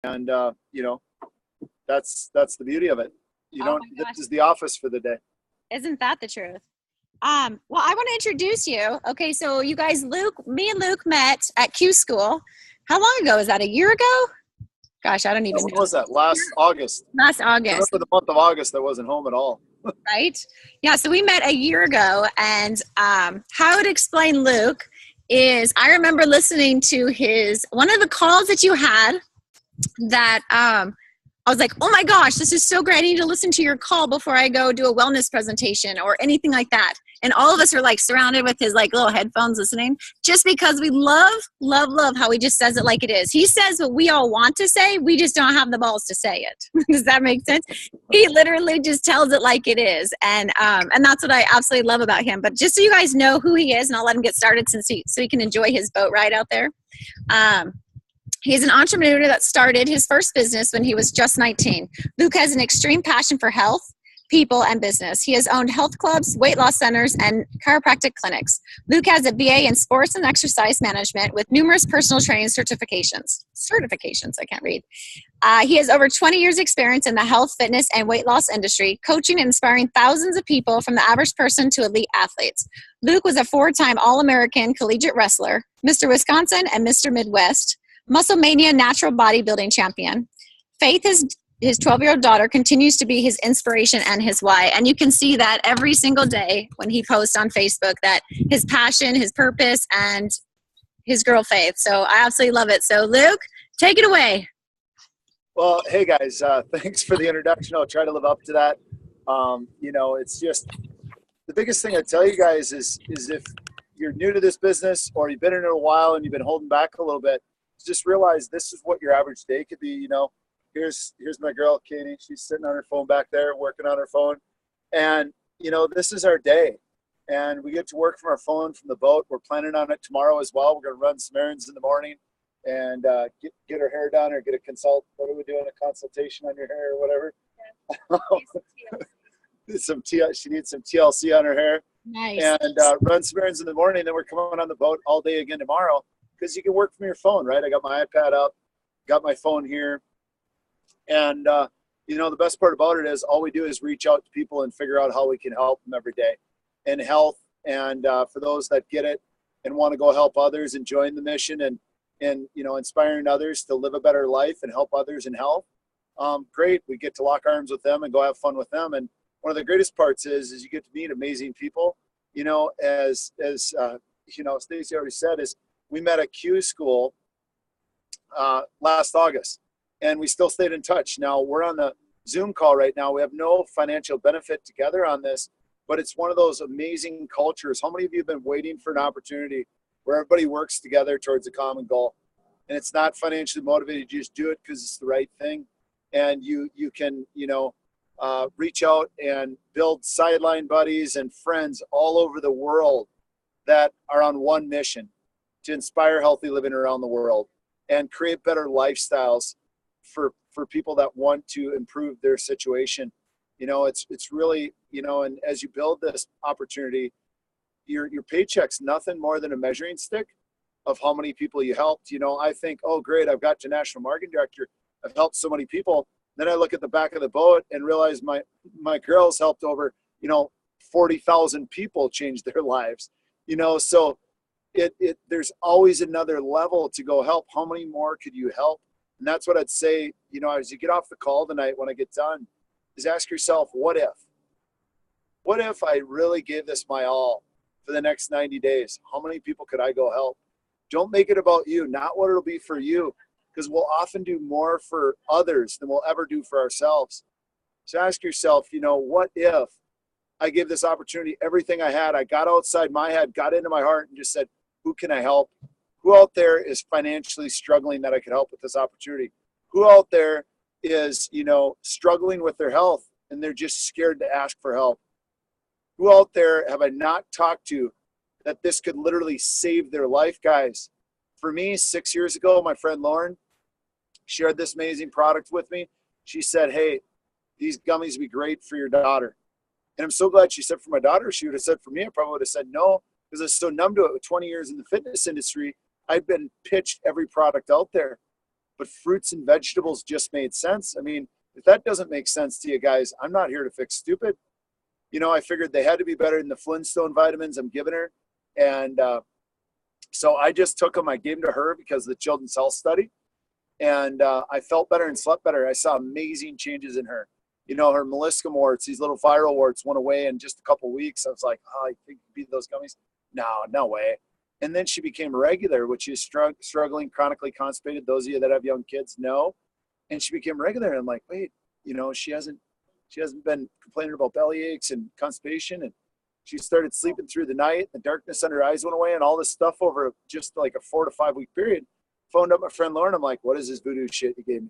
And that's the beauty of it. This is the office for the day. Isn't that the truth? Well, I want to introduce you. Okay, so you guys, me and Luke met at Q School. How long ago? Is that a year ago? Gosh, I don't even know. When was that? Last August. Last August. I remember the month of August, I wasn't home at all. Right? Yeah, so we met a year ago, and how I would explain Luke is I remember listening to one of the calls that you had that I was like, oh my gosh, this is so great. I need to listen to your call before I go do a wellness presentation or anything like that. And all of us are like surrounded with his like little headphones listening, just because we love how he just says it like it is. He says what we all want to say. We just don't have the balls to say it. Does that make sense? He literally just tells it like it is. And that's what I absolutely love about him. But just so you guys know who he is, and I'll let him get started so he can enjoy his boat ride out there. He's an entrepreneur that started his first business when he was just 19. Luke has an extreme passion for health, people, and business. He has owned health clubs, weight loss centers, and chiropractic clinics. Luke has a BA in sports and exercise management with numerous personal training certifications. I can't read. He has over 20 years experience in the health, fitness, and weight loss industry, coaching and inspiring thousands of people from the average person to elite athletes. Luke was a 4-time All-American collegiate wrestler, Mr. Wisconsin and Mr. Midwest, Musclemania natural bodybuilding champion. Faith, his 12-year-old daughter, continues to be his inspiration and his why. And you can see that every single day when he posts on Facebook, that his passion, his purpose, and his girl Faith. So I absolutely love it. So Luke, take it away. Well, hey guys, thanks for the introduction. I'll try to live up to that. It's just the biggest thing I tell you guys is if you're new to this business or you've been in it a while and you've been holding back a little bit, just realize this is what your average day could be. Here's my girl, Katie. She's sitting on her phone back there, working on her phone. And, this is our day. And we get to work from our phone, from the boat. We're planning on it tomorrow as well. We're going to run some errands in the morning and get her hair done or get a consult. What are we doing? A consultation on your hair or whatever? Yeah. She needs some TLC on her hair. Nice. And run some errands in the morning. Then we're coming on the boat all day again tomorrow. Because you can work from your phone, right? I got my iPad up, got my phone here. And, the best part about it is all we do is reach out to people and figure out how we can help them every day. And health, and for those that get it and want to go help others and join the mission and inspiring others to live a better life and help others in health, great. We get to lock arms with them and go have fun with them. And one of the greatest parts is you get to meet amazing people. As Stacey already said, is we met at Q School last August, and we still stayed in touch. Now, we're on the Zoom call right now. We have no financial benefit together on this, but it's one of those amazing cultures. How many of you have been waiting for an opportunity where everybody works together towards a common goal? And it's not financially motivated. You just do it because it's the right thing. And you can, reach out and build sideline buddies and friends all over the world that are on one mission: to inspire healthy living around the world and create better lifestyles for people that want to improve their situation. It's really, and as you build this opportunity, your paycheck's nothing more than a measuring stick of how many people you helped. I think, oh, great, I've got to national marketing director. I've helped so many people. Then I look at the back of the boat and realize my girls helped over, 40,000 people change their lives, so there's always another level to go help. How many more could you help? And that's what I'd say, as you get off the call tonight, when I get done, is ask yourself, what if I really gave this my all for the next 90 days? How many people could I go help? Don't make it about you, not what it'll be for you, because we'll often do more for others than we'll ever do for ourselves. So ask yourself, what if I gave this opportunity everything I had? I got outside my head, got into my heart, and just said, who can I help? Who out there is financially struggling that I could help with this opportunity? Who out there is, struggling with their health and they're just scared to ask for help? Who out there have I not talked to that this could literally save their life, guys? For me, 6 years ago, my friend Lauren shared this amazing product with me. She said, hey, these gummies would be great for your daughter. And I'm so glad she said for my daughter. She would have said for me, I probably would have said no, because I was so numb to it. With 20 years in the fitness industry, I've been pitched every product out there. but fruits and vegetables just made sense. I mean, if that doesn't make sense to you guys, I'm not here to fix stupid. You know, I figured they had to be better than the Flintstone vitamins I'm giving her. And so I just took them. I gave them to her because of the Children's Health Study. And I felt better and slept better. I saw amazing changes in her. You know, her molluscum warts, these little viral warts went away in just a couple of weeks. I was like, oh, I think you beat those gummies? No way. And then she became regular, which is struggling, chronically constipated. Those of you that have young kids know. And she became regular. And I'm like, wait, you know, she hasn't been complaining about belly aches and constipation. And she started sleeping through the night. The darkness under her eyes went away and all this stuff over just like a 4 to 5 week period. Phoned up my friend Lauren. I'm like, what is this voodoo shit you gave me?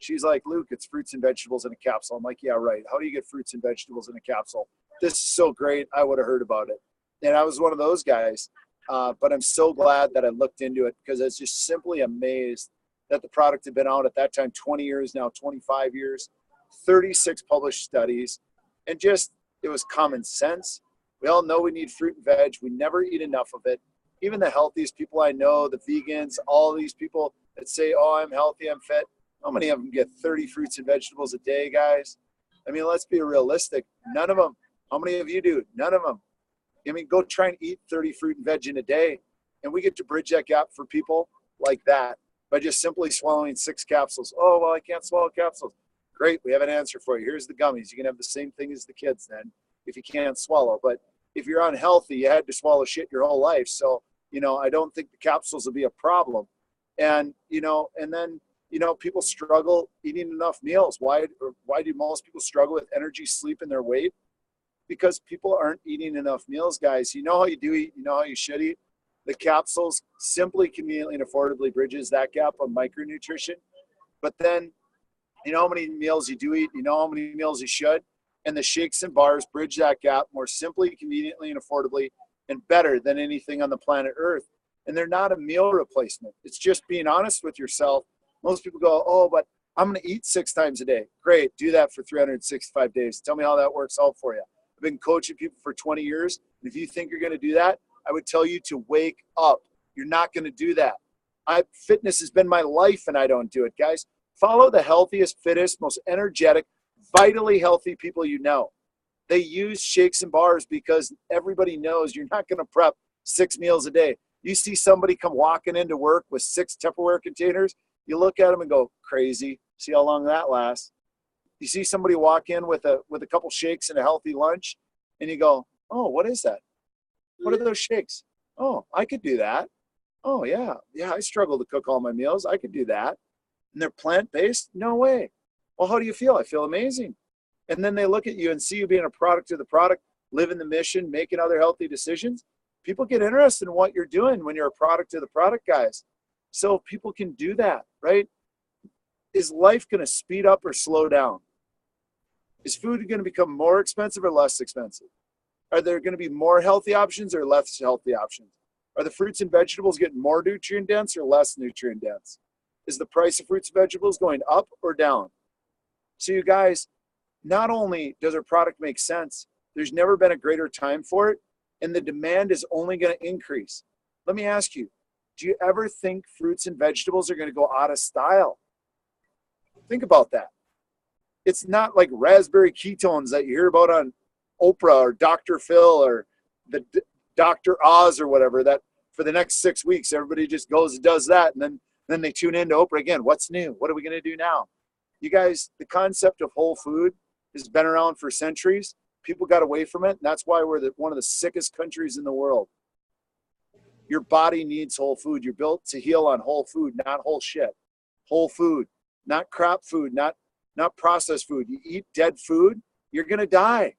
She's like, Luke, it's fruits and vegetables in a capsule. I'm like, yeah, right. How do you get fruits and vegetables in a capsule? This is so great. I would have heard about it. And I was one of those guys. But I'm so glad that I looked into it because I was just simply amazed that the product had been out at that time 20 years, now 25 years, 36 published studies, and just it was common sense. We all know we need fruit and veg. We never eat enough of it. Even the healthiest people I know, the vegans, all these people that say, oh, I'm healthy, I'm fit. How many of them get 30 fruits and vegetables a day, guys? I mean, let's be realistic. None of them. How many of you do? None of them. I mean, go try and eat 30 fruit and veg in a day. And we get to bridge that gap for people like that by just simply swallowing 6 capsules. Oh, well, I can't swallow capsules. Great. We have an answer for you. Here's the gummies. You can have the same thing as the kids then if you can't swallow. But if you're unhealthy, you had to swallow shit your whole life. So, you know, I don't think the capsules will be a problem. And, you know, and then, you know, people struggle eating enough meals. Why do most people struggle with energy, sleep, and their weight? Because people aren't eating enough meals, guys. You know how you do eat, you know how you should eat. The capsules simply, conveniently, and affordably bridges that gap on micronutrition. But then, you know how many meals you do eat, you know how many meals you should, and the shakes and bars bridge that gap more simply, conveniently, and affordably, and better than anything on the planet Earth. And they're not a meal replacement. It's just being honest with yourself. Most people go, oh, but I'm going to eat 6 times a day. Great, do that for 365 days. Tell me how that works out for you. I've been coaching people for 20 years. And if you think you're going to do that, I would tell you to wake up. You're not going to do that. Fitness has been my life and I don't do it, guys. Follow the healthiest, fittest, most energetic, vitally healthy people you know. They use shakes and bars because everybody knows you're not going to prep 6 meals a day. You see somebody come walking into work with 6 Tupperware containers, you look at them and go, crazy. See how long that lasts. You see somebody walk in with a couple shakes and a healthy lunch, and you go, oh, what is that? What are those shakes? Oh, I could do that. Oh, yeah. Yeah, I struggle to cook all my meals. I could do that. And they're plant-based? No way. Well, how do you feel? I feel amazing. And then they look at you and see you being a product of the product, living the mission, making other healthy decisions. People get interested in what you're doing when you're a product of the product, guys. So people can do that, right? Is life going to speed up or slow down? Is food going to become more expensive or less expensive? Are there going to be more healthy options or less healthy options? Are the fruits and vegetables getting more nutrient dense or less nutrient dense? Is the price of fruits and vegetables going up or down? So you guys, not only does our product make sense, there's never been a greater time for it, and the demand is only going to increase. Let me ask you, do you ever think fruits and vegetables are going to go out of style? Think about that. It's not like raspberry ketones that you hear about on Oprah or Dr. Phil or the Dr. Oz or whatever, that for the next 6 weeks, everybody just goes and does that. And then they tune into Oprah again. What's new? What are we going to do now? You guys, the concept of whole food has been around for centuries. People got away from it. And that's why we're one of the sickest countries in the world. Your body needs whole food. You're built to heal on whole food, not whole shit. Whole food, not crap food, not processed food. You eat dead food, you're going to die.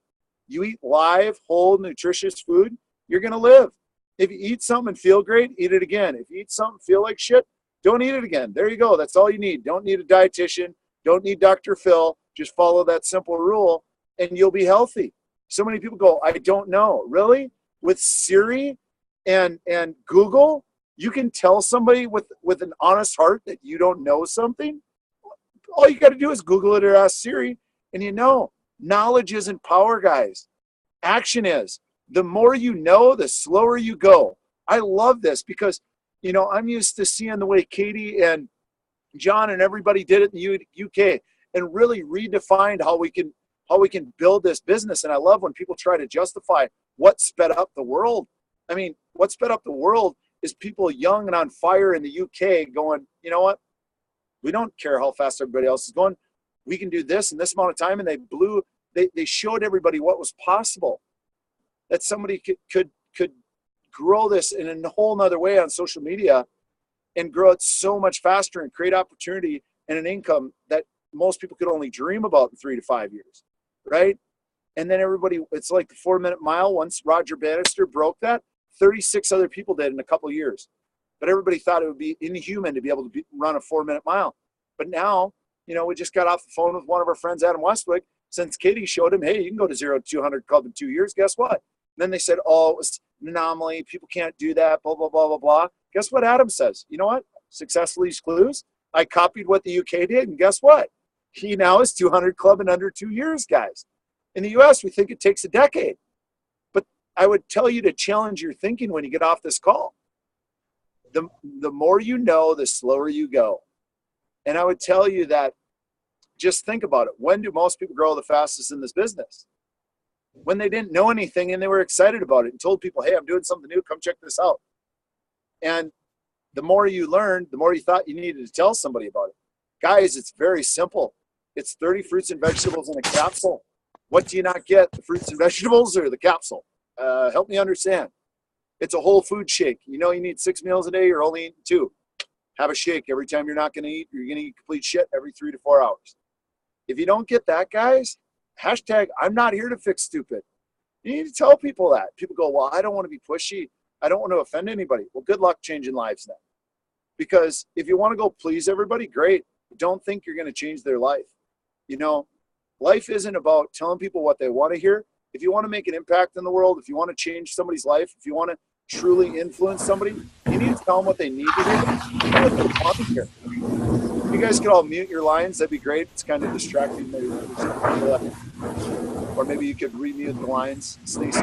You eat live, whole, nutritious food, you're going to live. If you eat something and feel great, eat it again. If you eat something and feel like shit, don't eat it again. There you go. That's all you need. Don't need a dietitian. Don't need Dr. Phil. Just follow that simple rule and you'll be healthy. So many people go, I don't know. Really? With Siri and Google, you can tell somebody with an honest heart that you don't know something? All you got to do is Google it or ask Siri, and you know. Knowledge isn't power, guys. Action is. The more you know, the slower you go. I love this because, you know, I'm used to seeing the way Katie and John and everybody did it in the UK and really redefined how we can build this business. And I love when people try to justify what sped up the world. I mean, what sped up the world is people young and on fire in the UK going, you know what? We don't care how fast everybody else is going. We can do this in this amount of time. And they showed everybody what was possible, that somebody could grow this in a whole nother way on social media and grow it so much faster and create opportunity and an income that most people could only dream about in 3 to 5 years, right? And then everybody, it's like the 4-minute mile. Once Roger Bannister broke that, 36 other people did in a couple of years. But everybody thought it would be inhuman to be able to run a 4-minute mile. But now, you know, we just got off the phone with one of our friends, Adam Westwick, since Katie showed him, hey, you can go to 0 to 200 club in 2 years. Guess what? And then they said, oh, it was an anomaly. People can't do that, blah, blah, blah, blah, blah. Guess what Adam says? You know what? Success leaves clues. I copied what the UK did, and guess what? He now is 200 club in under 2 years, guys. In the US, we think it takes a decade. But I would tell you to challenge your thinking when you get off this call. The more you know, the slower you go. And I would tell you that, just think about it. When do most people grow the fastest in this business? When they didn't know anything and they were excited about it and told people, hey, I'm doing something new. Come check this out. And the more you learned, the more you thought you needed to tell somebody about it. Guys, it's very simple. It's 30 fruits and vegetables in a capsule. What do you not get? The fruits and vegetables or the capsule? Help me understand. It's a whole food shake. You know you need 6 meals a day. You're only eating 2. Have a shake every time you're not going to eat. You're going to eat complete shit every 3 to 4 hours. If you don't get that, guys, hashtag I'm not here to fix stupid. You need to tell people that. People go, well, I don't want to be pushy. I don't want to offend anybody. Well, good luck changing lives then. Because if you want to go please everybody, great. Don't think you're going to change their life. You know, life isn't about telling people what they want to hear. If you want to make an impact in the world, if you want to change somebody's life, if you want to truly influence somebody, you need to tell them what they need to hear, not what they want to hear. If you guys could all mute your lines, that'd be great. It's kind of distracting. Maybe, or maybe you could remute the lines. Stacey.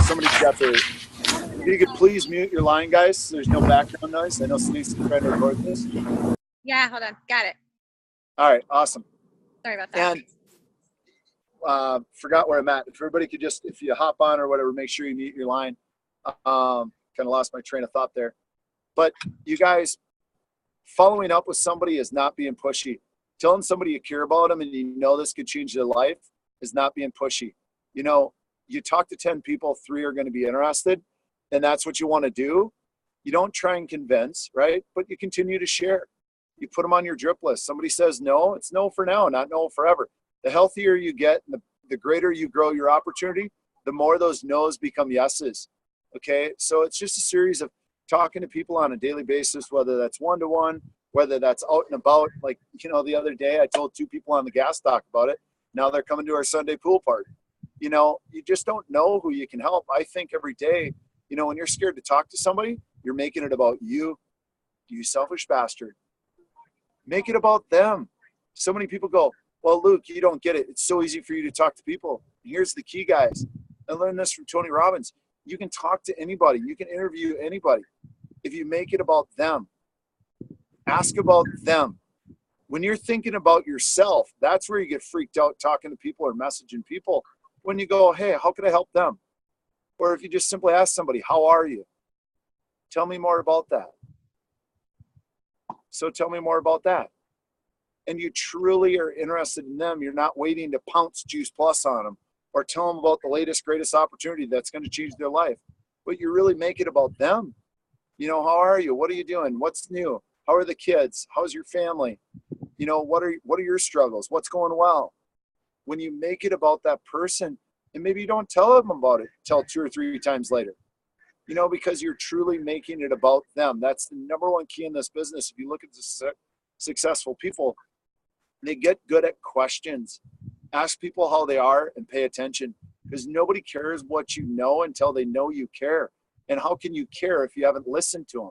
Somebody's got their. If you could please mute your line, guys. So there's no background noise. I know Stacey's trying to record this. Yeah, hold on. Got it. All right, awesome. Sorry about that. And forgot where I'm at. If everybody could just, if you hop on or whatever, make sure you mute your line. Kind of lost my train of thought there. But you guys, following up with somebody is not being pushy. Telling somebody you care about them and you know this could change their life is not being pushy. You know, you talk to 10 people, 3 are going to be interested, and that's what you want to do. You don't try and convince, right? But you continue to share. You put them on your drip list. Somebody says no, it's no for now, not no forever. The healthier you get, and the greater you grow your opportunity, the more those no's become yeses. Okay, so it's just a series of talking to people on a daily basis, whether that's one-to-one, whether that's out and about. Like, you know, the other day I told 2 people on the gas dock about it. Now they're coming to our Sunday pool party. You know, you just don't know who you can help. I think every day, you know, when you're scared to talk to somebody, you're making it about you, you selfish bastard. Make it about them. So many people go, well, Luke, you don't get it. It's so easy for you to talk to people. And here's the key, guys. I learned this from Tony Robbins. You can talk to anybody. You can interview anybody. If you make it about them, ask about them. When you're thinking about yourself, that's where you get freaked out talking to people or messaging people. When you go, hey, how can I help them? Or if you just simply ask somebody, how are you? Tell me more about that. So tell me more about that. And you truly are interested in them. You're not waiting to pounce Juice Plus on them or tell them about the latest, greatest opportunity that's going to change their life. But you really make it about them. You know, how are you? What are you doing? What's new? How are the kids? How's your family? You know, what are your struggles? What's going well? When you make it about that person, and maybe you don't tell them about it till 2 or 3 times later, you know, because you're truly making it about them. That's the number one key in this business. If you look at the successful people, they get good at questions. Ask people how they are and pay attention, because nobody cares what you know until they know you care. And how can you care if you haven't listened to them?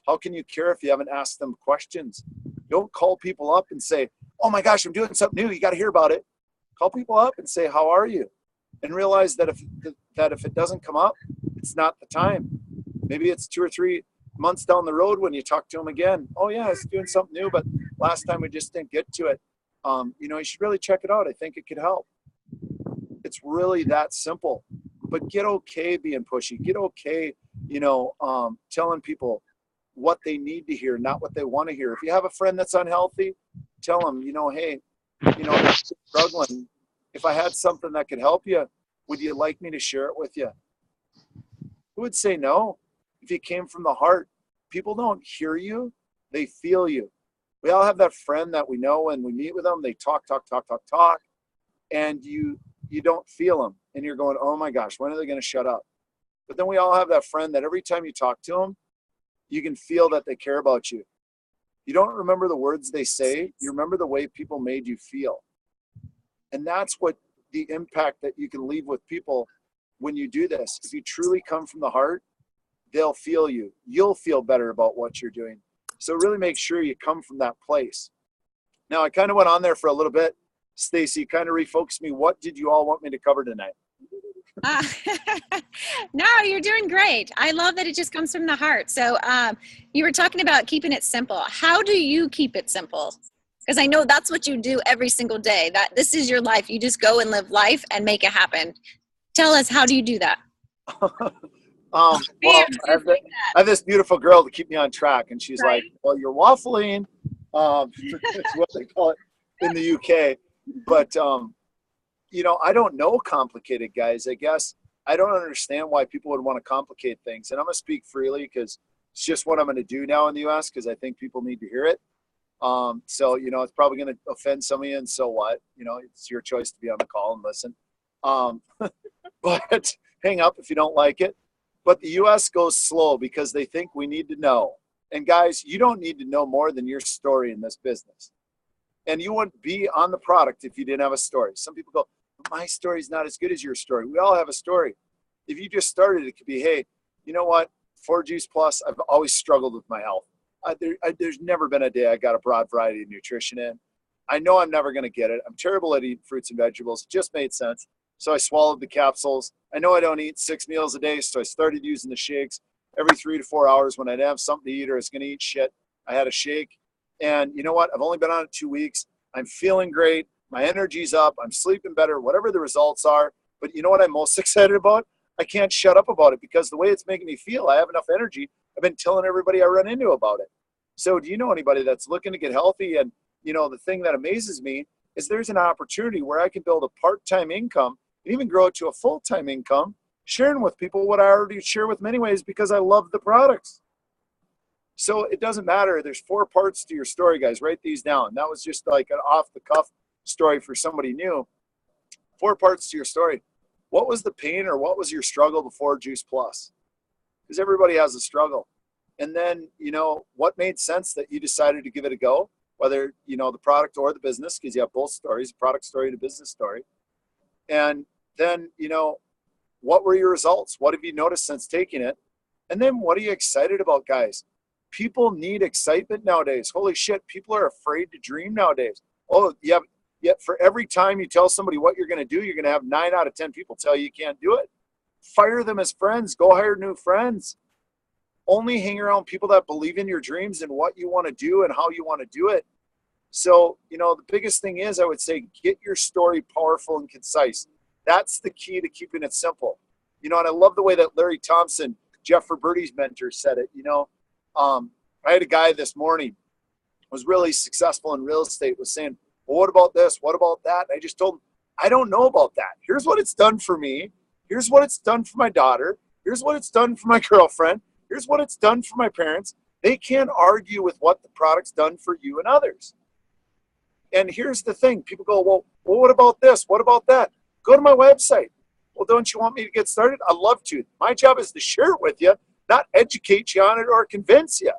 How can you care if you haven't asked them questions? Don't call people up and say, oh my gosh, I'm doing something new. You got to hear about it. Call people up and say, how are you? And realize that if it doesn't come up, it's not the time. Maybe it's 2 or 3 months down the road when you talk to them again. Oh yeah, it's doing something new, but last time we just didn't get to it. You should really check it out. I think it could help. It's really that simple. But get okay being pushy. Get okay, telling people what they need to hear, not what they want to hear. If you have a friend that's unhealthy, tell them, hey, I'm struggling. If I had something that could help you, would you like me to share it with you? Who would say no if you came from the heart? People don't hear you, they feel you. We all have that friend that we know when we meet with them, they talk, and you don't feel them. And you're going, oh my gosh, when are they going to shut up? But then we all have that friend that every time you talk to them, you can feel that they care about you. You don't remember the words they say, you remember the way people made you feel. And that's what the impact that you can leave with people when you do this. If you truly come from the heart, they'll feel you. You'll feel better about what you're doing. So really make sure you come from that place. Now, I kind of went on there for a little bit. Stacy, kind of refocus me. What did you all want me to cover tonight? No, you're doing great. I love that it just comes from the heart. So you were talking about keeping it simple. How do you keep it simple? Because I know that's what you do every single day. That this is your life. You just go and live life and make it happen. Tell us, how do you do that? Well, I have this beautiful girl to keep me on track, and she's right. Like, well, you're waffling. It's what they call it in the UK. But, I don't know complicated, guys. I guess I don't understand why people would want to complicate things. And I'm going to speak freely because it's just what I'm going to do now in the US because I think people need to hear it. So, it's probably going to offend some of you, and so what? It's your choice to be on the call and listen. But hang up if you don't like it. But the US goes slow because they think we need to know. And guys, you don't need to know more than your story in this business. And you wouldn't be on the product if you didn't have a story. Some people go, my story's not as good as your story. We all have a story. If you just started, it could be, hey, you know what? 4Juice Plus, I've always struggled with my health. There's never been a day I got a broad variety of nutrition in. I know I'm never going to get it. I'm terrible at eating fruits and vegetables. It just made sense. So I swallowed the capsules. I know I don't eat 6 meals a day, so I started using the shakes every 3 to 4 hours. When I didn't have something to eat or I was going to eat shit, I had a shake. And you know what? I've only been on it 2 weeks. I'm feeling great. My energy's up. I'm sleeping better, whatever the results are. But you know what I'm most excited about? I can't shut up about it because the way it's making me feel, I have enough energy. I've been telling everybody I run into about it. So do you know anybody that's looking to get healthy? And, the thing that amazes me is there's an opportunity where I can build a part-time income and even grow it to a full-time income, sharing with people what I already share with them anyways because I love the products. So it doesn't matter. There's 4 parts to your story, guys. Write these down. That was just like an off-the-cuff story for somebody new. 4 parts to your story. What was the pain or what was your struggle before Juice Plus? Because everybody has a struggle. And then, what made sense that you decided to give it a go, whether, the product or the business, because you have both stories, a product story and a business story. And then, what were your results? What have you noticed since taking it? And then what are you excited about, guys? People need excitement nowadays. Holy shit, people are afraid to dream nowadays. Oh, yeah. Yet for every time you tell somebody what you're going to do, you're going to have 9 out of 10 people tell you can't do it. Fire them as friends. Go hire new friends. Only hang around people that believe in your dreams and what you want to do and how you want to do it. So, the biggest thing is, I would say, get your story powerful and concise. That's the key to keeping it simple. And I love the way that Larry Thompson, Jeff Roberti's mentor, said it. I had a guy this morning was really successful in real estate, was saying, well, what about this? What about that? And I just told him, I don't know about that. Here's what it's done for me. Here's what it's done for my daughter. Here's what it's done for my girlfriend. Here's what it's done for my parents. They can't argue with what the product's done for you and others. And here's the thing. People go, well, what about this? What about that? Go to my website. Well, don't you want me to get started? I'd love to. My job is to share it with you, not educate you on it or convince you,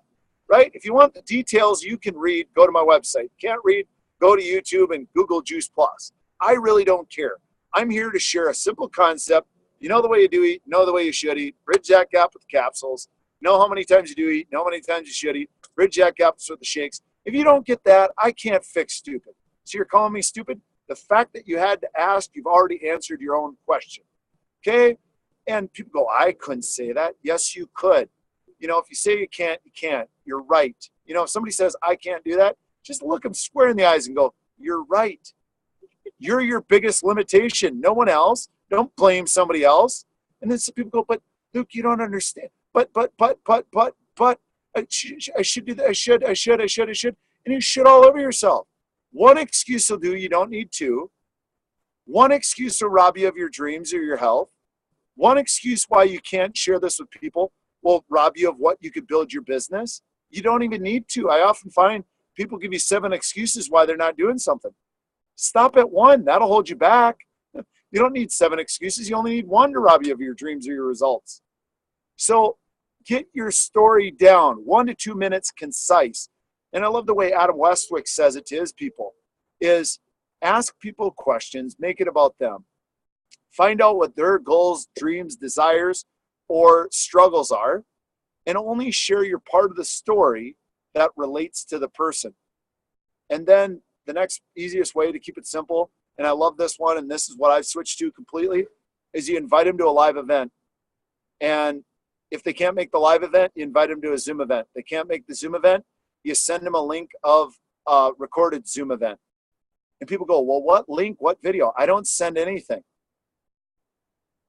right? If you want the details, you can read. Go to my website. Can't read? Go to YouTube and Google Juice Plus. I really don't care. I'm here to share a simple concept. You know the way you do eat, know the way you should eat. Bridge that gap with the capsules. Know how many times you do eat, know how many times you should eat. Bridge that gap with the shakes. If you don't get that, I can't fix stupid. So you're calling me stupid? The fact that you had to ask, you've already answered your own question. Okay? And people go, I couldn't say that. Yes, you could. You know, if you say you can't, you can't. You're right. You know, if somebody says, I can't do that, just look them square in the eyes and go, you're right. You're your biggest limitation. No one else. Don't blame somebody else. And then some people go, but Luke, you don't understand. But, I should do that. I should. And you should all over yourself. One excuse will do. You don't need two. One excuse will rob you of your dreams or your health. One excuse why you can't share this with people will rob you of what you could build your business. You don't even need to. I often find people give you 7 excuses why they're not doing something. Stop at 1. That'll hold you back. You don't need 7 excuses. You only need 1 to rob you of your dreams or your results. So get your story down, 1 to 2 minutes, concise. And I love the way Adam Westwick says it to his people, is ask people questions, make it about them. Find out what their goals, dreams, desires, or struggles are, and only share your part of the story that relates to the person. And then the next easiest way to keep it simple, and I love this one, and this is what I've switched to completely, is you invite them to a live event. And if they can't make the live event, you invite them to a Zoom event. They can't make the Zoom event, you send them a link of a recorded Zoom event. And people go, well, what link, what video? I don't send anything.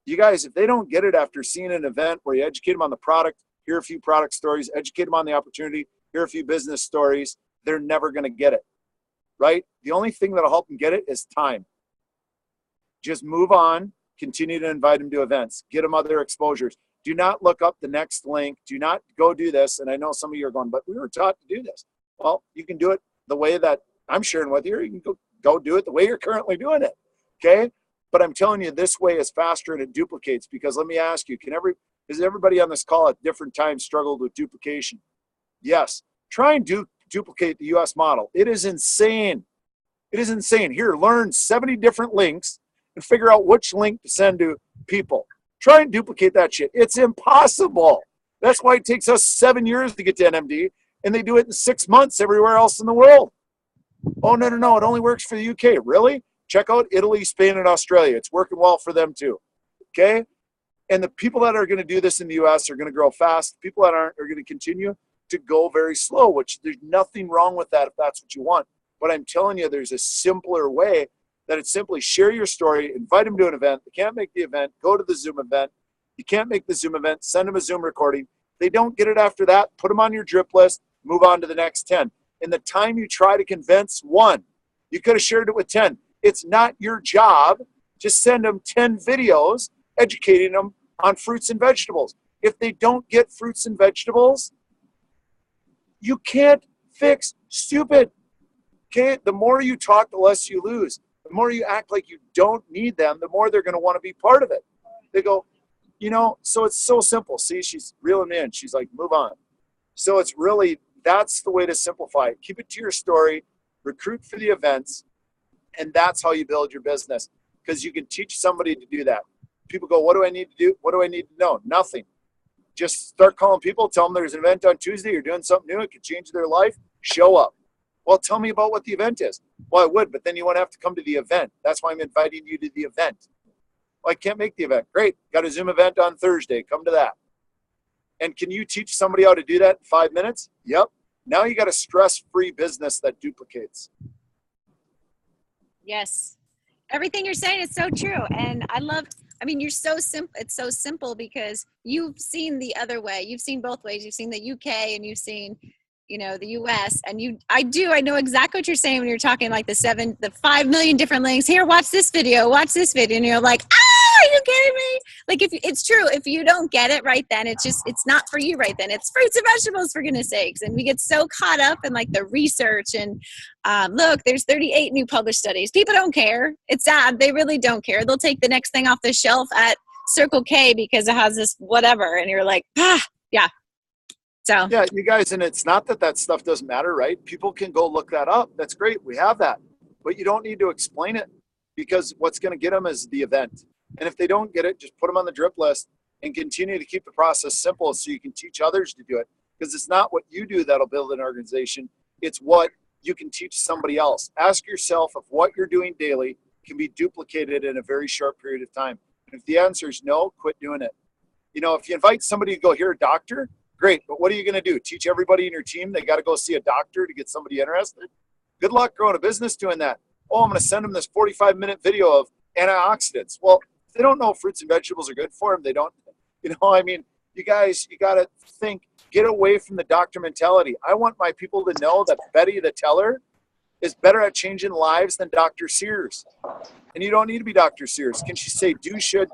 You guys, if they don't get it after seeing an event where you educate them on the product, hear a few product stories, educate them on the opportunity, hear a few business stories, they're never going to get it, right? The only thing that'll help them get it is time. Just move on, continue to invite them to events, get them other exposures. Do not look up the next link. Do not go do this. And I know some of you are going, but we were taught to do this. Well, you can do it the way that I'm sharing with you. You can go do it the way you're currently doing it, okay? But I'm telling you, this way is faster and it duplicates, because let me ask you, has everybody on this call at different times struggled with duplication? Yes. Try and duplicate the US model. It is insane. It is insane. Here, learn 70 different links and figure out which link to send to people. Try and duplicate that shit. It's impossible. That's why it takes us 7 years to get to NMD, and they do it in 6 months everywhere else in the world. Oh, no. It only works for the UK. Really? Check out Italy, Spain, and Australia. It's working well for them too. Okay? And the people that are going to do this in the US are going to grow fast. People that aren't are going to continue to go very slow, which there's nothing wrong with that if that's what you want. But I'm telling you, there's a simpler way that it's simply share your story, invite them to an event. They can't make the event, go to the Zoom event. You can't make the Zoom event, send them a Zoom recording. If they don't get it after that, put them on your drip list, move on to the next 10. In the time you try to convince 1, you could have shared it with 10. It's not your job. Just send them 10 videos educating them on fruits and vegetables. If they don't get fruits and vegetables, you can't fix stupid. Okay? The more you talk, the less you lose. The more you act like you don't need them, the more they're going to want to be part of it. They go, so it's so simple. See, she's reeling me in. She's like, move on. So it's really, that's the way to simplify it. Keep it to your story, recruit for the events, and that's how you build your business, because you can teach somebody to do that. People go, what do I need to do? What do I need to know? Nothing. Just start calling people, tell them there's an event on Tuesday, you're doing something new, it could change their life, show up. Well, tell me about what the event is. Well, I would, but then you won't have to come to the event. That's why I'm inviting you to the event. Well, I can't make the event. Great. Got a Zoom event on Thursday. Come to that. And can you teach somebody how to do that in 5 minutes? Yep. Now you got a stress-free business that duplicates. Yes. Everything you're saying is so true. And you're so simple. It's so simple because you've seen the other way. You've seen both ways. You've seen the UK and you've seen, the US, and I know exactly what you're saying when you're talking like the 5 million different links. Here, watch this video, and you're like, are you kidding me? Like, if it's true, if you don't get it right then, it's not for you right then. It's fruits and vegetables, for goodness sakes. And we get so caught up in like the research and look, there's 38 new published studies. People don't care. It's sad. They really don't care. They'll take the next thing off the shelf at Circle K because it has this whatever. And you're like, yeah. So yeah, you guys, and it's not that stuff doesn't matter, right? People can go look that up. That's great. We have that. But you don't need to explain it, because what's going to get them is the event. And if they don't get it, just put them on the drip list and continue to keep the process simple so you can teach others to do it. Because it's not what you do that'll build an organization. It's what you can teach somebody else. Ask yourself if what you're doing daily can be duplicated in a very short period of time. If the answer is no, quit doing it. You know, if you invite somebody to go hear a doctor, great. But what are you going to do? Teach everybody in your team they got to go see a doctor to get somebody interested? Good luck growing a business doing that. Oh, I'm going to send them this 45-minute video of antioxidants. Well, if they don't know fruits and vegetables are good for them, they don't, you know, I mean, you guys, you got to think, get away from the doctor mentality. I want my people to know that Betty the teller is better at changing lives than Dr. Sears. And you don't need to be Dr. Sears. Can she say, do, should,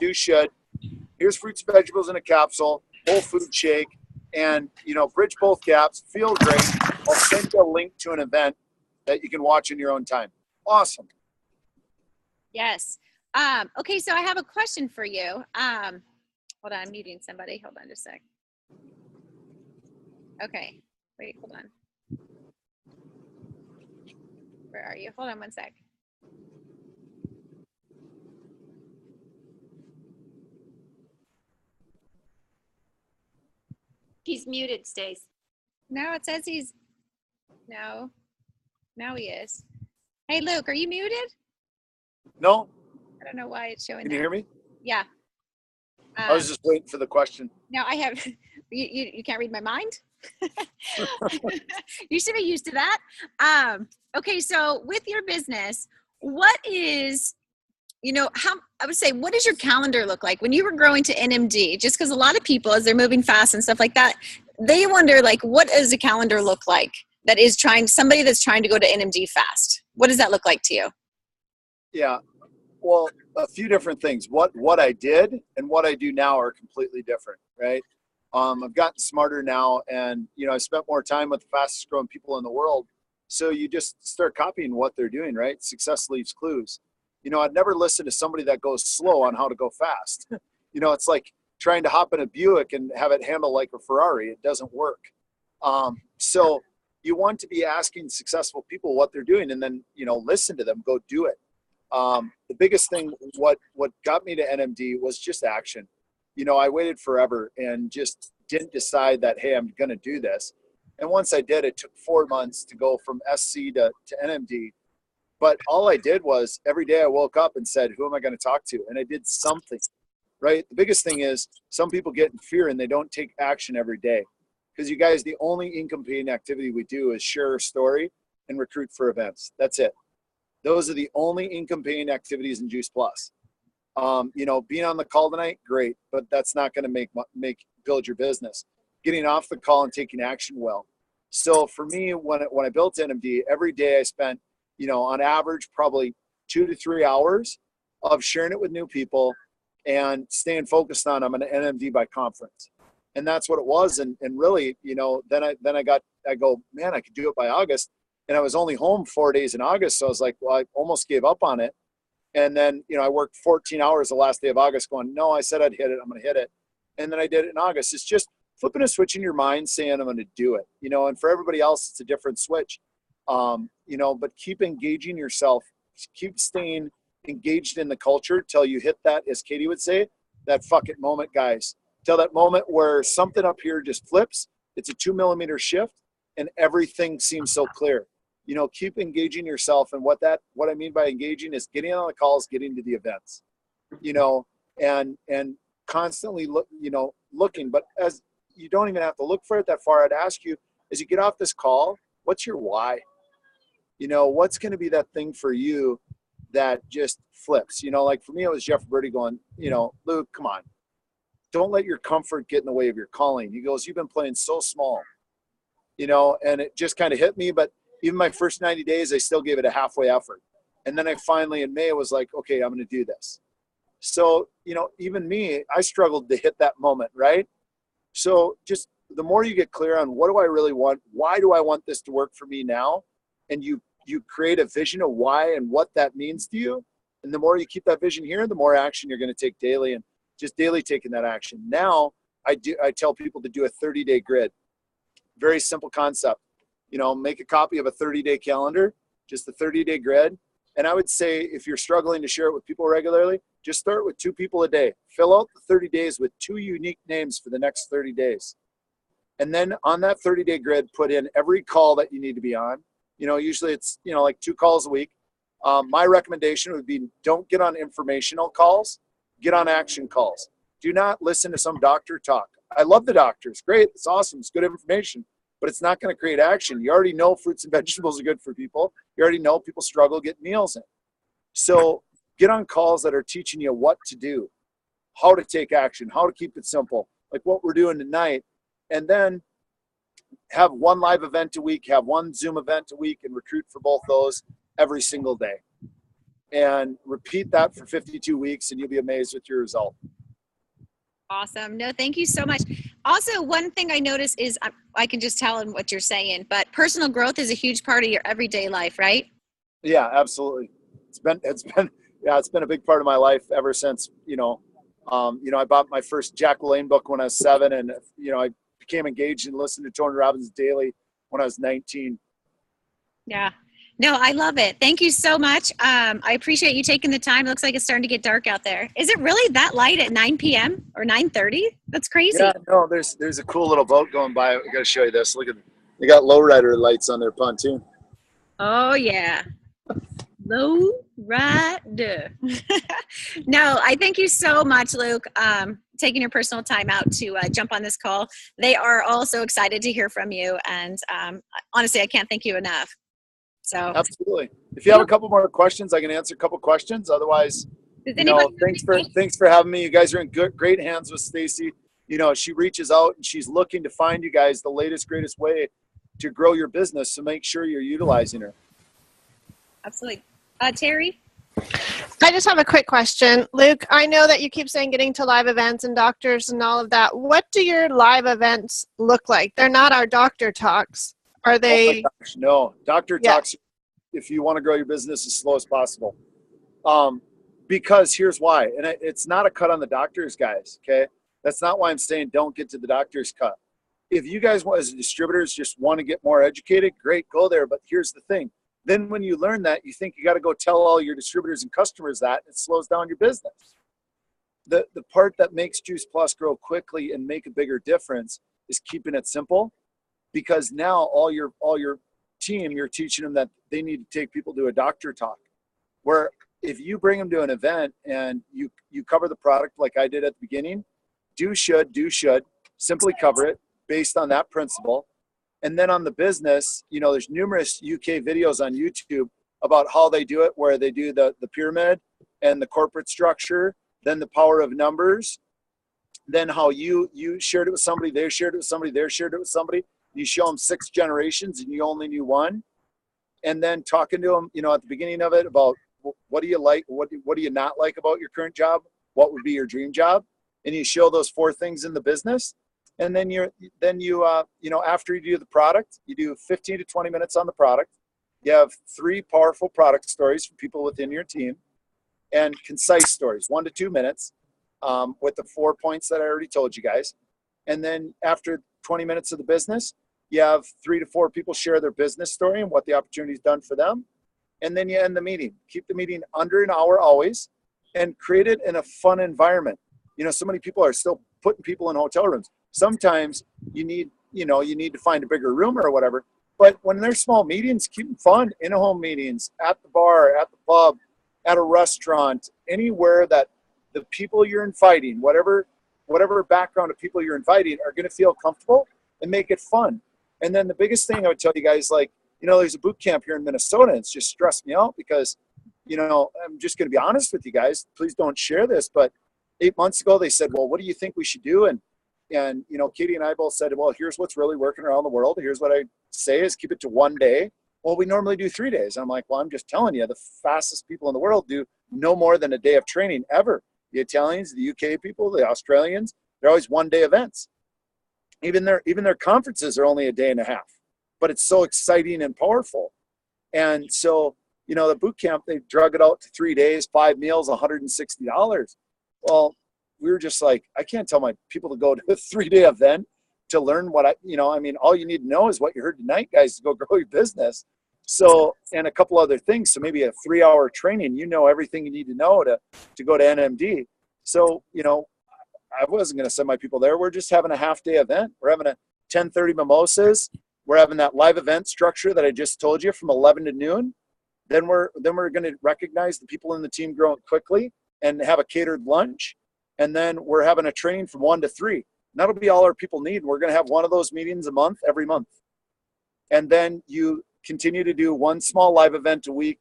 here's fruits and vegetables in a capsule, whole food shake, and, you know, bridge both gaps, feel great. I'll send you a link to an event that you can watch in your own time. Awesome. Yes. Okay, so I have a question for you. Hold on, I'm muting somebody. Hold on just a sec. Okay, wait, hold on. Where are you? Hold on one sec. He's muted, Stace. No, it says he's, no, now he is. Hey, Luke, are you muted? No? I don't know why it's showing Can that. you hear me? Yeah. I was just waiting for the question. No, I have, you can't read my mind? You should be used to that. Okay, so with your business, what is, you know, how, I would say, what does your calendar look like when you were growing to NMD? Just because a lot of people, as they're moving fast and stuff like that, they wonder, like, what does a calendar look like that is trying, somebody that's trying to go to NMD fast? What does that look like to you? Yeah, well, a few different things. What I did and what I do now are completely different, right? I've gotten smarter now, and, you know, I spent more time with the fastest growing people in the world. So you just start copying what they're doing, right? Success leaves clues. You know, I'd never listen to somebody that goes slow on how to go fast. You know, it's like trying to hop in a Buick and have it handle like a Ferrari. It doesn't work. So you want to be asking successful people what they're doing, and then, you know, listen to them, go do it. The biggest thing, what got me to NMD was just action. You know, I waited forever and just didn't decide that, hey, I'm going to do this. And once I did, it took 4 months to go from SC to NMD. But all I did was every day I woke up and said, who am I going to talk to? And I did something, right? The biggest thing is some people get in fear and they don't take action every day. Because you guys, the only income-paying activity we do is share a story and recruit for events. That's it. Those are the only income-paying activities in Juice Plus. You know, being on the call tonight, great, but that's not going to build your business. Getting off the call and taking action well. So for me, when I built NMD, every day I spent, you know, on average, probably 2 to 3 hours of sharing it with new people and staying focused on I'm an NMD by conference. And that's what it was. And really, you know, then I go, man, I could do it by August. And I was only home 4 days in August. So I was like, well, I almost gave up on it. And then, you know, I worked 14 hours the last day of August going, no, I said I'd hit it. I'm going to hit it. And then I did it in August. It's just flipping a switch in your mind saying I'm going to do it, you know, and for everybody else, it's a different switch. You know, but keep engaging yourself, keep staying engaged in the culture till you hit that, as Katie would say, that fuck it moment, guys. Till that moment where something up here just flips, it's a 2 millimeter shift and everything seems so clear. You know, keep engaging yourself. And what I mean by engaging is getting on the calls, getting to the events, you know, and constantly looking, but as you don't even have to look for it that far. I'd ask you, as you get off this call, what's your why? You know, what's going to be that thing for you that just flips? You know, like for me, it was Jeff Birdie going, you know, Luke, come on. Don't let your comfort get in the way of your calling. He goes, you've been playing so small, you know, and it just kind of hit me. But even my first 90 days, I still gave it a halfway effort. And then I finally, in May, was like, okay, I'm going to do this. So, you know, even me, I struggled to hit that moment, right? So just the more you get clear on what do I really want? Why do I want this to work for me now? And you create a vision of why and what that means to you. And the more you keep that vision here, the more action you're going to take daily, and just daily taking that action. Now I tell people to do a 30-day grid. Very simple concept. You know, make a copy of a 30-day calendar, just a 30-day grid. And I would say if you're struggling to share it with people regularly, just start with 2 people a day. Fill out the 30 days with 2 unique names for the next 30 days. And then on that 30-day grid, put in every call that you need to be on. You know, usually it's, you know, like 2 calls a week. My recommendation would be don't get on informational calls. get on action calls. Do not listen to some doctor talk. I love the doctors. Great. It's awesome. It's good information, but it's not going to create action. You already know fruits and vegetables are good for people. You already know people struggle getting meals in. So get on calls that are teaching you what to do, how to take action, how to keep it simple, like what we're doing tonight. And then have one live event a week, have one Zoom event a week, and recruit for both those every single day. And repeat that for 52 weeks, and you'll be amazed with your result. Awesome. No, thank you so much. Also, one thing I notice is I can just tell in what you're saying, but personal growth is a huge part of your everyday life, right? Yeah, absolutely. It's been a big part of my life ever since, I bought my first Jack LaLanne book when I was 7, and, I became engaged and listened to Tony Robbins daily when I was 19. Yeah. No, I love it. Thank you so much. I appreciate you taking the time. It looks like it's starting to get dark out there. Is it really that light at 9 p.m. or 9:30? That's crazy. Yeah, no, there's a cool little boat going by. I got to show you this. Look at they got lowrider lights on their pontoon. Oh yeah, lowrider. No, I thank you so much, Luke. Taking your personal time out to jump on this call. They are all so excited to hear from you, and honestly, I can't thank you enough. So absolutely. If you have a couple more questions, I can answer a couple questions. Otherwise, thanks for having me. You guys are in great hands with Stacy. She reaches out and she's looking to find you guys the latest, greatest way to grow your business. So make sure you're utilizing her. Absolutely. Terry? I just have a quick question. Luke, I know that you keep saying getting to live events and doctors and all of that. What do your live events look like? They're not our doctor talks. Are they? Oh gosh, no, doctor talks. If you want to grow your business as slow as possible, because here's why, and it's not a cut on the doctors, guys. Okay, that's not why I'm saying don't get to the doctor's cut. If you guys, as distributors, just want to get more educated, great, go there. But here's the thing: then when you learn that, you think you got to go tell all your distributors and customers that, it slows down your business. The part that makes Juice Plus grow quickly and make a bigger difference is keeping it simple. Because now all your team, you're teaching them that they need to take people to a doctor talk. Where if you bring them to an event and you cover the product like I did at the beginning, do should, simply cover it based on that principle. And then on the business, there's numerous UK videos on YouTube about how they do it, where they do the pyramid and the corporate structure, then the power of numbers, then how you shared it with somebody, they shared it with somebody, they shared it with somebody. You show them 6 generations and you only knew 1. And then talking to them, at the beginning of it about what do you like? What do you not like about your current job? What would be your dream job? And you show those 4 things in the business. And then you after you do the product, you do 15 to 20 minutes on the product. You have 3 powerful product stories for people within your team and concise stories, 1 to 2 minutes with the 4 points that I already told you guys. And then after 20 minutes of the business, you have 3 to 4 people share their business story and what the opportunity's done for them. And then you end the meeting. Keep the meeting under an hour always and create it in a fun environment. So many people are still putting people in hotel rooms. Sometimes you need to find a bigger room or whatever. But when they're small meetings, keep them fun. In-home meetings, at the bar, at the pub, at a restaurant, anywhere that the people you're inviting, whatever background of people you're inviting, are going to feel comfortable and make it fun. And then the biggest thing I would tell you guys, there's a boot camp here in Minnesota. And it's just stressed me out because, I'm just going to be honest with you guys. Please don't share this. But 8 months ago, they said, well, what do you think we should do? And Katie and I both said, well, here's what's really working around the world. Here's what I say is keep it to 1 day. Well, we normally do 3 days. I'm like, well, I'm just telling you, the fastest people in the world do no more than a day of training ever. The Italians, the UK people, the Australians, they're always 1-day events. Even their conferences are only a day and a half, but it's so exciting and powerful. And so, the boot camp, they drug it out to 3 days, 5 meals, $160. Well, we were just like, I can't tell my people to go to a 3-day event to learn what all you need to know is what you heard tonight, guys, to go grow your business. So, and a couple other things. So maybe a 3-hour training, everything you need to know to go to NMD. So, I wasn't going to send my people there. We're just having a half-day event. We're having a 10:30 mimosas. We're having that live event structure that I just told you from 11 to noon. Then we're going to recognize the people in the team growing quickly. and have a catered lunch. And then we're having a training from 1 to 3. And that'll be all our people need. We're going to have one of those meetings a month, every month. And then you continue to do one small live event a week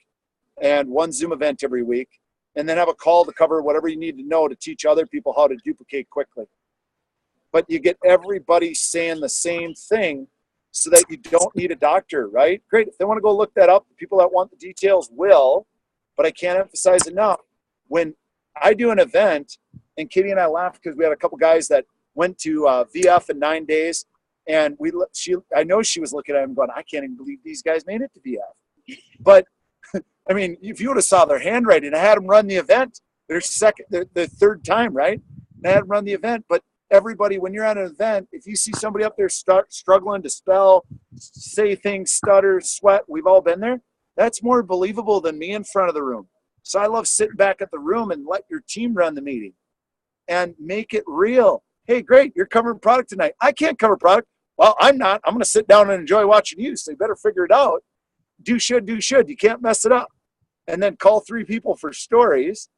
and one Zoom event every week. And then have a call to cover whatever you need to know to teach other people how to duplicate quickly. But you get everybody saying the same thing so that you don't need a doctor, right? Great. If they want to go look that up, the people that want the details will. But I can't emphasize enough, when I do an event, and Katie and I laughed because we had a couple guys that went to VF in 9 days, and I know she was looking at him going, I can't even believe these guys made it to VF. But I mean, if you would have saw their handwriting, I had them run the event. Their third time, right? And I had them run the event. But everybody, when you're at an event, if you see somebody up there struggling to spell, say things, stutter, sweat, we've all been there. That's more believable than me in front of the room. So I love sitting back at the room and let your team run the meeting and make it real. Hey, great, you're covering product tonight. I can't cover product. Well, I'm not. I'm going to sit down and enjoy watching you. So you better figure it out. Do should. You can't mess it up. And then call 3 people for stories.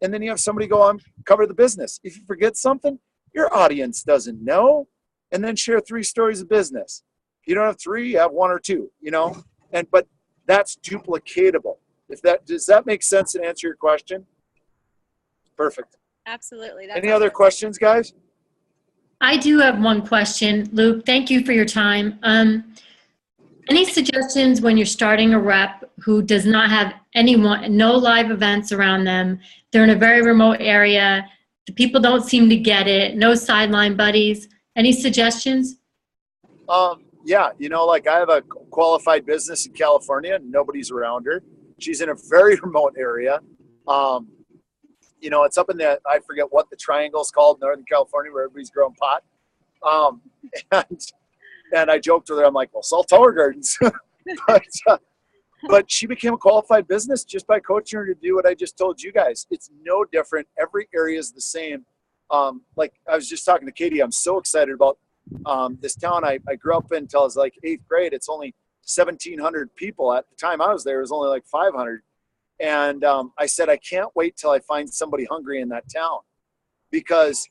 And then you have somebody go on, cover the business. If you forget something, your audience doesn't know. And then share 3 stories of business. If you don't have 3, you have 1 or 2, but that's duplicatable. Does that make sense and answer your question? Perfect. Absolutely. Any other questions, guys? I do have one question, Luke. Thank you for your time. Any suggestions when you're starting a rep who does not have no live events around them? They're in a very remote area. The people don't seem to get it. No sideline buddies. Any suggestions? Yeah, like I have a qualified business in California and nobody's around her. She's in a very remote area. It's up in I forget what the triangle's called, Northern California, where everybody's growing pot. And I joked with her, I'm like, well, sell Tower Gardens. But she became a qualified business just by coaching her to do what I just told you guys. It's no different. Every area is the same. Like I was just talking to Katie, I'm so excited about this town I grew up in until I was like 8th grade. It's only 1,700 people. At the time I was there, it was only like 500. And I said, I can't wait till I find somebody hungry in that town. Because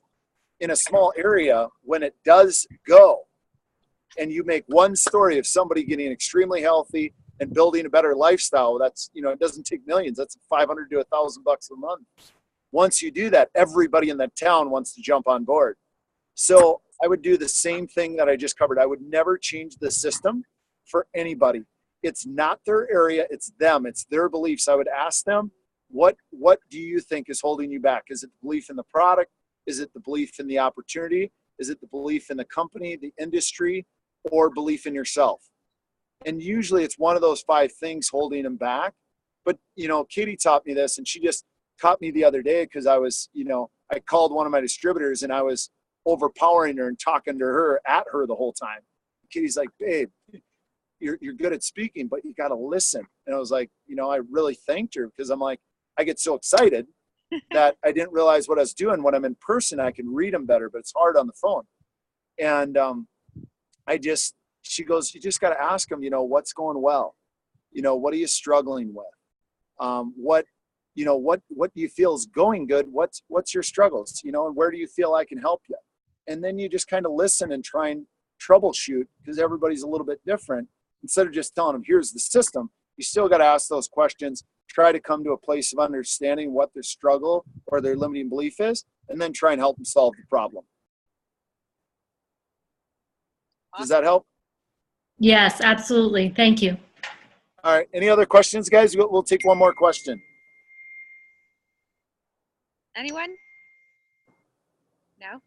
in a small area, when it does go, and you make one story of somebody getting extremely healthy and building a better lifestyle, that's, it doesn't take millions. That's $500 to $1,000 a month. Once you do that, everybody in that town wants to jump on board. So I would do the same thing that I just covered. I would never change the system for anybody. It's not their area, it's them, it's their beliefs. I would ask them, what do you think is holding you back? Is it the belief in the product? Is it the belief in the opportunity? Is it the belief in the company, the industry, or belief in yourself? And usually it's one of those 5 things holding them back. But, Katie taught me this, and she just caught me the other day because I was, I called one of my distributors and I was overpowering her and talking to her at her the whole time. Katie's like, babe, you're good at speaking, but you got to listen. And I was like, I really thanked her because I'm like, I get so excited that I didn't realize what I was doing. When I'm in person, I can read them better, but it's hard on the phone. And she goes, you just got to ask them, what's going well? What are you struggling with? What do you feel is going good? What's your struggles? And where do you feel I can help you? And then you just kind of listen and try and troubleshoot, because everybody's a little bit different. Instead of just telling them, here's the system, you still got to ask those questions, try to come to a place of understanding what their struggle or their limiting belief is, and then try and help them solve the problem. Does that help? Yes, absolutely. Thank you. All right. Any other questions, guys? We'll take one more question. Anyone? No?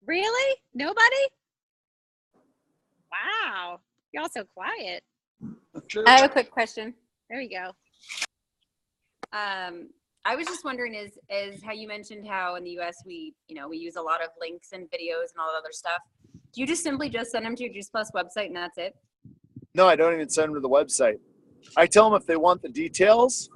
Really? Nobody? Wow. Y'all so quiet. I have a quick question. There you go. I was just wondering is how you mentioned how in the US we use a lot of links and videos and all that other stuff. Do you just simply send them to your Juice Plus website and that's it? No, I don't even send them to the website. I tell them if they want the details,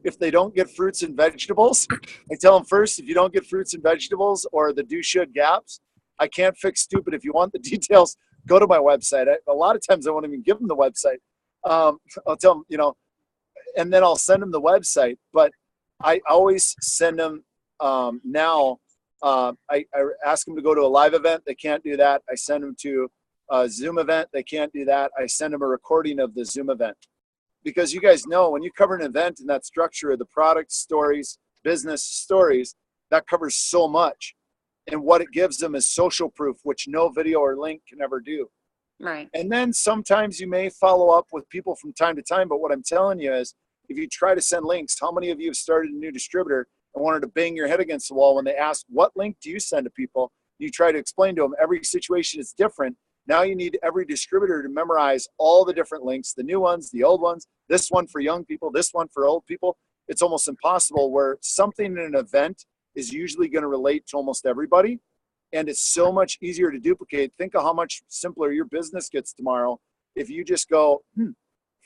if they don't get fruits and vegetables, I tell them first, if you don't get fruits and vegetables or the do should gaps, I can't fix stupid. If you want the details, go to my website. A lot of times I won't even give them the website. I'll tell them, and then I'll send them the website. But I always send them now. I ask them to go to a live event. They can't do that. I send them to a Zoom event. They can't do that. I send them a recording of the Zoom event. Because you guys know when you cover an event in that structure of the product stories, business stories, that covers so much. And what it gives them is social proof, which no video or link can ever do. Right. And then sometimes you may follow up with people from time to time. But what I'm telling you is, if you try to send links, how many of you have started a new distributor and wanted to bang your head against the wall when they ask, what link do you send to people? You try to explain to them every situation is different. Now you need every distributor to memorize all the different links, the new ones, the old ones, this one for young people, this one for old people. It's almost impossible, where something in an event is usually going to relate to almost everybody. And it's so much easier to duplicate. Think of how much simpler your business gets tomorrow if you just go,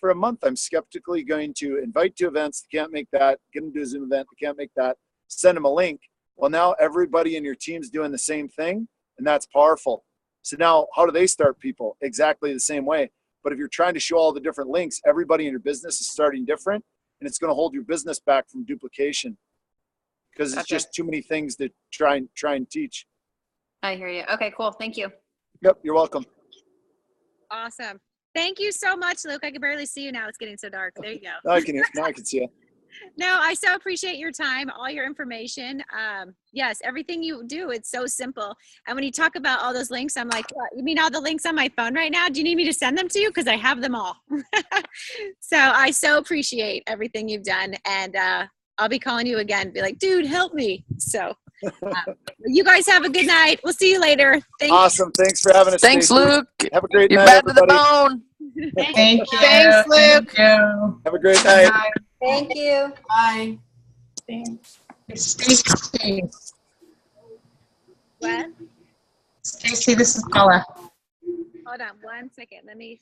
for a month, I'm skeptically going to invite to events. They can't make that. Get them to a Zoom event. They can't make that. Send them a link. Well, now everybody in your team's doing the same thing, and that's powerful. So now how do they start people? Exactly the same way. But if you're trying to show all the different links, everybody in your business is starting different, and it's going to hold your business back from duplication because it's just too many things to try and teach. I hear you. Okay, cool. Thank you. Yep, you're welcome. Awesome. Thank you so much, Luke. I can barely see you now. It's getting so dark. There you go. Now I can see it. No, I so appreciate your time, all your information. Yes, everything you do, it's so simple. And when you talk about all those links, I'm like, what, you mean all the links on my phone right now? Do you need me to send them to you? Because I have them all. So I so appreciate everything you've done. And I'll be calling you again, be like, dude, help me. So you guys have a good night. We'll see you later. Awesome. Thanks for having us. Thanks, Stacey. Luke. Have a great You're night, bad to the everybody. bone. Thank you. Thanks, Luke. Thank you. Have a great night. Bye. Thank you. Bye. Stacy. What? Stacy, this is Paula. Hold on 1 second. Let me